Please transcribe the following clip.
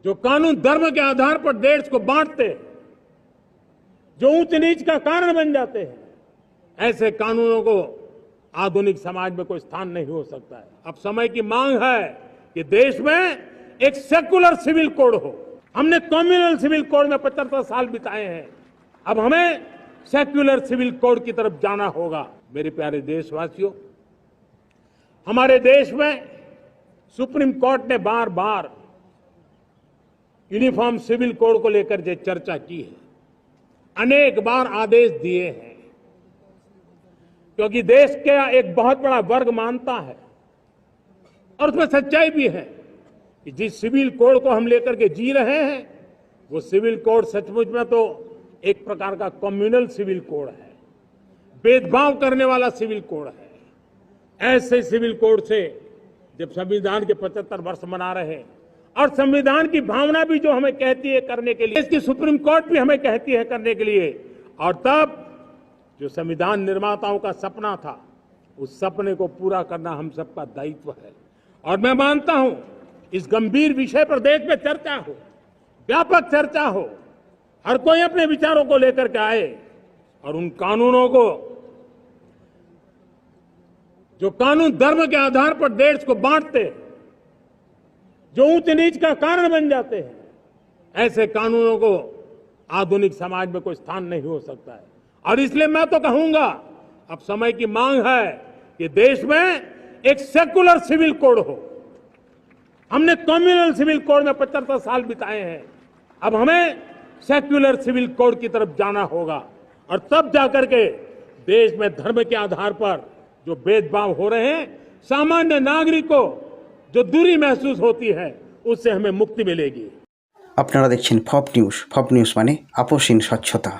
जो कानून धर्म के आधार पर देश को बांटते हैं, जो ऊंच नीच का कारण बन जाते हैं, ऐसे कानूनों को आधुनिक समाज में कोई स्थान नहीं हो सकता है। अब समय की मांग है कि देश में एक सेकुलर सिविल कोड हो। हमने कम्युनल सिविल कोड में 75 साल बिताए हैं, अब हमें सेक्युलर सिविल कोड की तरफ जाना होगा। मेरे प्यारे देशवासियों, हमारे देश में सुप्रीम कोर्ट ने बार बार यूनिफॉर्म सिविल कोड को लेकर जो चर्चा की है, अनेक बार आदेश दिए हैं, क्योंकि देश का एक बहुत बड़ा वर्ग मानता है और उसमें सच्चाई भी है कि जिस सिविल कोड को हम लेकर के जी रहे हैं, वो सिविल कोड सचमुच में तो एक प्रकार का कम्युनल सिविल कोड है, भेदभाव करने वाला सिविल कोड है। ऐसे सिविल कोड से जब संविधान के 75 वर्ष मना रहे हैं और संविधान की भावना भी जो हमें कहती है करने के लिए, इसकी सुप्रीम कोर्ट भी हमें कहती है करने के लिए, और तब जो संविधान निर्माताओं का सपना था, उस सपने को पूरा करना हम सबका दायित्व है। और मैं मानता हूं इस गंभीर विषय पर देश में चर्चा हो, व्यापक चर्चा हो, हर कोई अपने विचारों को लेकर के आए और उन कानूनों को, जो कानून धर्म के आधार पर देश को बांटते हैं, जो ऊंच नीच का कारण बन जाते हैं, ऐसे कानूनों को आधुनिक समाज में कोई स्थान नहीं हो सकता है। और इसलिए मैं तो कहूंगा, अब समय की मांग है कि देश में एक सेकुलर सिविल कोड हो। हमने कम्युनल सिविल कोड में 75 साल बिताए हैं, अब हमें सेक्युलर सिविल कोड की तरफ जाना होगा, और तब जाकर के देश में धर्म के आधार पर जो भेदभाव हो रहे हैं, सामान्य नागरिक को जो दूरी महसूस होती है, उससे हमें मुक्ति मिलेगी। আপনারা দেখছেন ফপ নিউজ। ফপ নিউজ মানে আপোষহীন স্বচ্ছতা।